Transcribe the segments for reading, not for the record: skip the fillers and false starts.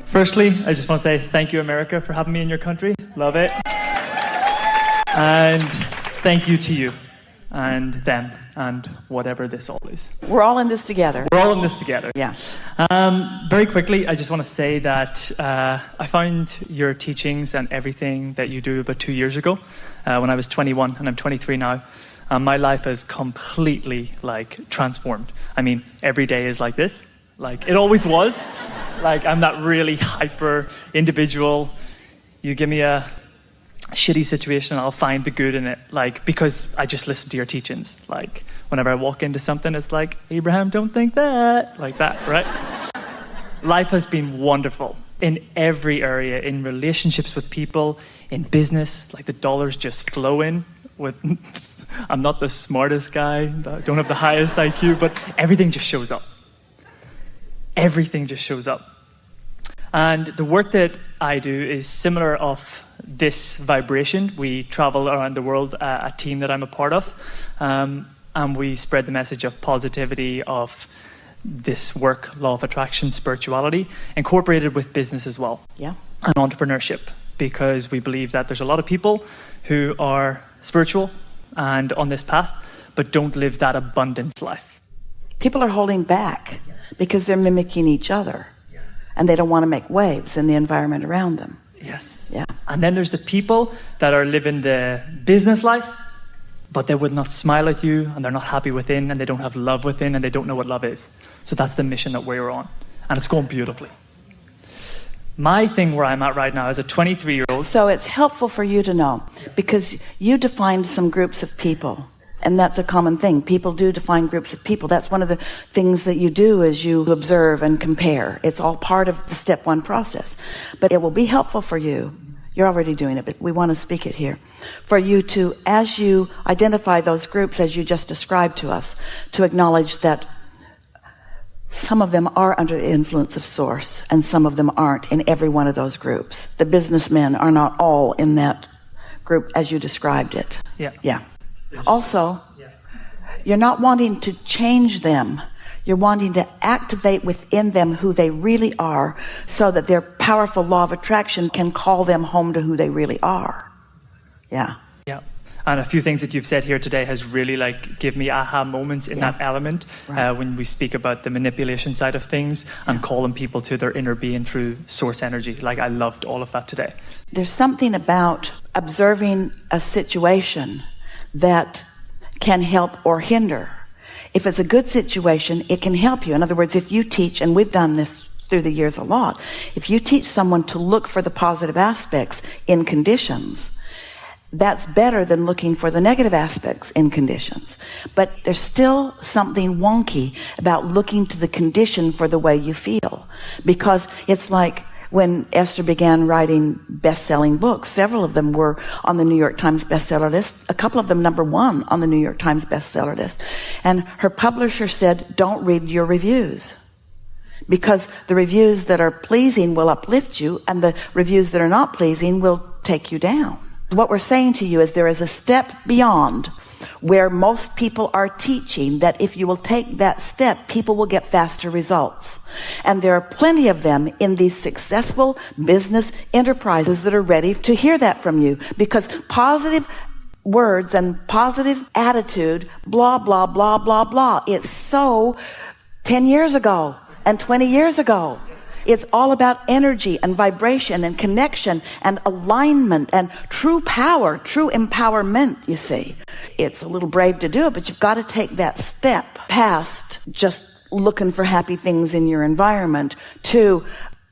Firstly, I just want to say thank you, America, for having me in your country. Love it. And thank you to you and them and whatever this all is. We're all in this together. We're all in this together. Yeah. Very quickly, I just want to say that I found your teachings and everything that you do about 2 years ago when I was 21, and I'm 23 now. My life has completely transformed. I mean, every day is like this. It always was. I'm that really hyper individual. You give me a shitty situation, I'll find the good in it, because I just listen to your teachings. Whenever I walk into something, it's like, Abraham, don't think that, like that, right? Life has been wonderful in every area, in relationships with people, in business, the dollars just flow in with, I'm not the smartest guy, I don't have the highest IQ, but everything just shows up. Everything just shows up. And the work that I do is similar of this vibration. We travel around the world, a team that I'm a part of, and we spread the message of positivity, of this work, law of attraction, spirituality, incorporated with business as well. Yeah. And entrepreneurship, because we believe that there's a lot of people who are spiritual and on this path, but don't live that abundance life. People are holding back because they're mimicking each other. And they don't want to make waves in the environment around them. Yes. Yeah. And then there's the people that are living the business life, but they would not smile at you, and they're not happy within, and they don't have love within, and they don't know what love is. So that's the mission that we're on. And it's going beautifully. My thing where I'm at right now is a 23-year-old. So it's helpful for you to know, because you defined some groups of people. And that's a common thing. People do define groups of people. That's one of the things that you do, is you observe and compare. It's all part of the step one process. But it will be helpful for you. You're already doing it, but we want to speak it here. For you to, as you identify those groups as you just described to us, to acknowledge that some of them are under the influence of Source and some of them aren't in every one of those groups. The businessmen are not all in that group as you described it. Yeah. Yeah. Also, you're not wanting to change them. You're wanting to activate within them who they really are, so that their powerful law of attraction can call them home to who they really are. Yeah. Yeah. And a few things that you've said here today has really give me aha moments in that element. Right. When we speak about the manipulation side of things and calling people to their inner being through source energy. I loved all of that today. There's something about observing a situation that can help or hinder. If it's a good situation, it can help you. In other words, if you teach, and we've done this through the years a lot, if you teach someone to look for the positive aspects in conditions, that's better than looking for the negative aspects in conditions. But there's still something wonky about looking to the condition for the way you feel, because it's like when Esther began writing best-selling books, several of them were on the New York Times bestseller list, a couple of them #1 on the New York Times bestseller list. And her publisher said, don't read your reviews, because the reviews that are pleasing will uplift you, and the reviews that are not pleasing will take you down. What we're saying to you is there is a step beyond where most people are teaching, that if you will take that step, people will get faster results. And there are plenty of them in these successful business enterprises that are ready to hear that from you, because positive words and positive attitude, blah, blah, blah, blah, blah. It's so 10 years ago and 20 years ago. It's all about energy and vibration and connection and alignment and true power, true empowerment, you see. It's a little brave to do it, but you've got to take that step past just looking for happy things in your environment to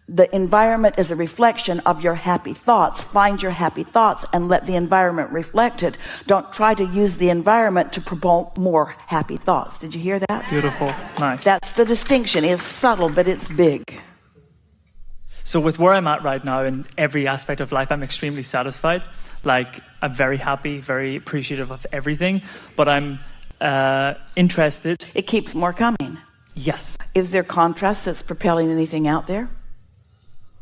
the environment is a reflection of your happy thoughts. Find your happy thoughts and let the environment reflect it. Don't try to use the environment to promote more happy thoughts. Did you hear that? Beautiful. Nice. That's the distinction. It's subtle, but it's big. So with where I'm at right now in every aspect of life, I'm extremely satisfied. I'm very happy, very appreciative of everything, but I'm interested. It keeps more coming. Yes. Is there contrast that's propelling anything out there?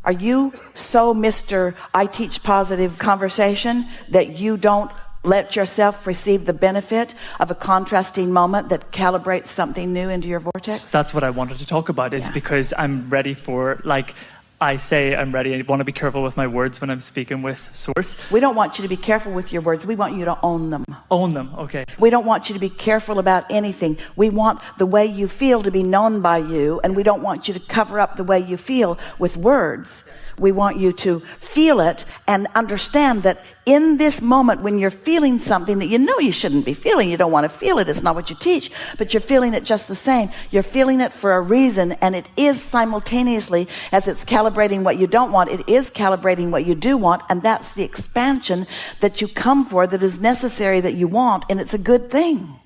Are you so Mr. I teach positive conversation that you don't let yourself receive the benefit of a contrasting moment that calibrates something new into your vortex? That's what I wanted to talk about, is because I'm ready for, I say I'm ready. I want to be careful with my words when I'm speaking with Source. We don't want you to be careful with your words. We want you to own them. Own them, okay. We don't want you to be careful about anything. We want the way you feel to be known by you, and we don't want you to cover up the way you feel with words. We want you to feel it and understand that in this moment when you're feeling something that you know you shouldn't be feeling, you don't want to feel it, it's not what you teach, but you're feeling it just the same. You're feeling it for a reason, and it is simultaneously, as it's calibrating what you don't want, it is calibrating what you do want, and that's the expansion that you come for, that is necessary, that you want, and it's a good thing.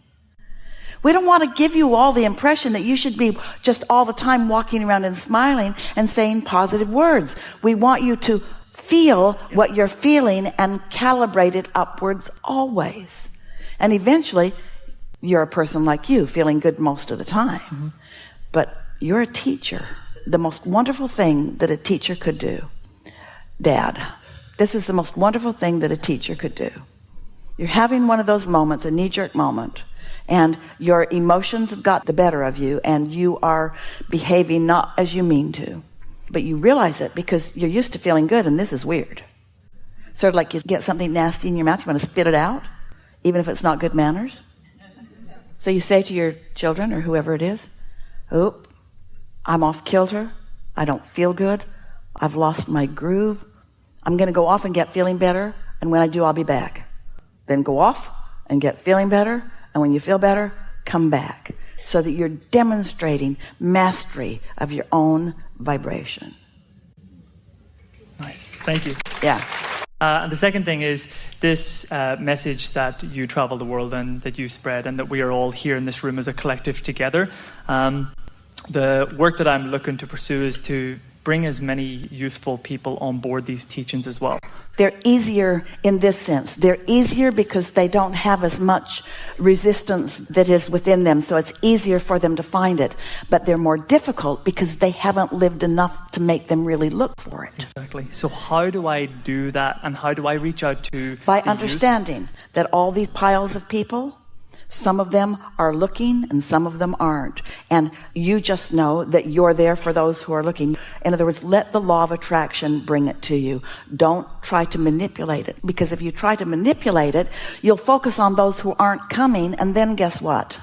We don't want to give you all the impression that you should be just all the time walking around and smiling and saying positive words. We want you to feel what you're feeling and calibrate it upwards always. And eventually, you're a person like you, feeling good most of the time. Mm-hmm. But you're a teacher. The most wonderful thing that a teacher could do, Dad, this is the most wonderful thing that a teacher could do. You're having one of those moments, a knee-jerk moment, and your emotions have got the better of you, and you are behaving not as you mean to, but you realize it because you're used to feeling good, and this is weird. Sort of like you get something nasty in your mouth, you want to spit it out, even if it's not good manners. So you say to your children or whoever it is, "Oh, I'm off kilter. I don't feel good. I've lost my groove. I'm going to go off and get feeling better, and when I do, I'll be back." Then go off and get feeling better, and when you feel better, come back, so that you're demonstrating mastery of your own vibration. Nice. Thank you. Yeah. And the second thing is this message that you travel the world and that you spread, and that we are all here in this room as a collective together. The work that I'm looking to pursue is to bring as many youthful people on board these teachings as well. They're easier in this sense. They're easier because they don't have as much resistance that is within them, so it's easier for them to find it. But they're more difficult because they haven't lived enough to make them really look for it. Exactly. So how do I do that, and how do I reach out to By understanding that all these piles of people, some of them are looking and some of them aren't. And you just know that you're there for those who are looking. In other words, let the law of attraction bring it to you. Don't try to manipulate it, because if you try to manipulate it, you'll focus on those who aren't coming, and then guess what?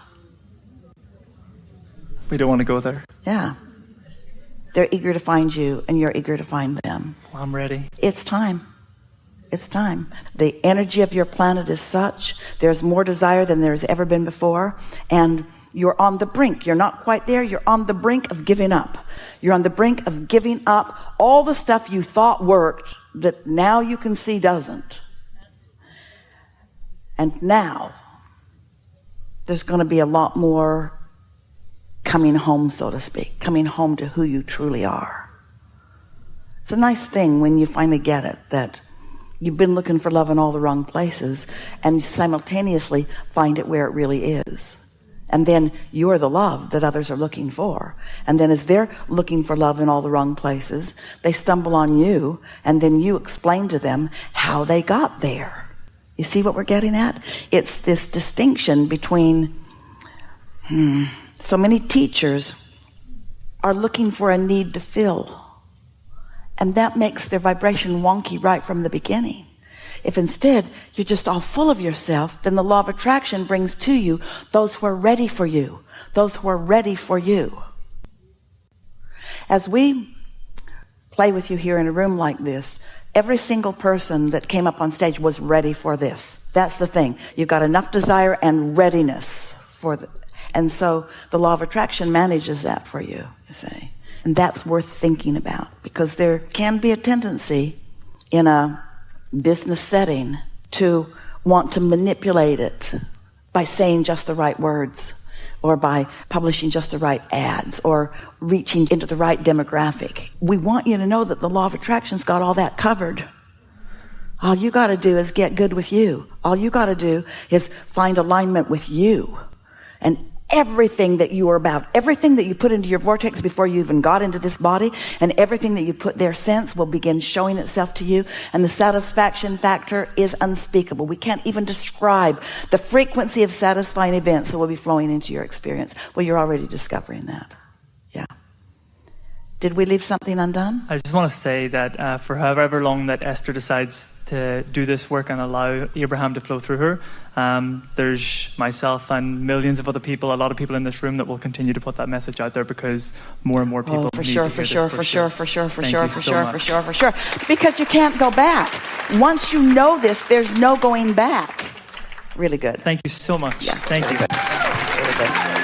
We don't want to go there. Yeah. They're eager to find you, and you're eager to find them. Well, I'm ready. It's time. It's time. The energy of your planet is such. There's more desire than there's ever been before. And you're on the brink. You're not quite there. You're on the brink of giving up. You're on the brink of giving up all the stuff you thought worked that now you can see doesn't. And now there's going to be a lot more coming home, so to speak, coming home to who you truly are. It's a nice thing when you finally get it, that you've been looking for love in all the wrong places, and simultaneously find it where it really is. And then you're the love that others are looking for. And then as they're looking for love in all the wrong places, they stumble on you, and then you explain to them how they got there. You see what we're getting at? It's this distinction between so many teachers are looking for a need to fill. And that makes their vibration wonky right from the beginning. If instead you're just all full of yourself, then the law of attraction brings to you those who are ready for you. Those who are ready for you. As we play with you here in a room like this, every single person that came up on stage was ready for this. That's the thing. You've got enough desire and readiness for it. And so the law of attraction manages that for you, you see. And that's worth thinking about, because there can be a tendency in a business setting to want to manipulate it by saying just the right words, or by publishing just the right ads, or reaching into the right demographic. We want you to know that the law of attraction's got all that covered. All you got to do is get good with you. All you got to do is find alignment with you. And everything that you are about, everything that you put into your vortex before you even got into this body, and everything that you put there since, will begin showing itself to you. And the satisfaction factor is unspeakable. We can't even describe the frequency of satisfying events that will be flowing into your experience. Well, you're already discovering that. Yeah. Did we leave something undone? I just want to say that for however long that Esther decides to do this work and allow Abraham to flow through her, there's myself and millions of other people, a lot of people in this room that will continue to put that message out there because more and more people for need sure, to for hear sure, this, for sure, for Thank sure, you for so sure, much. for sure, for sure. Because you can't go back. Once you know this, there's no going back. Really good. Thank you so much. Yeah, Thank really you. good. Really good.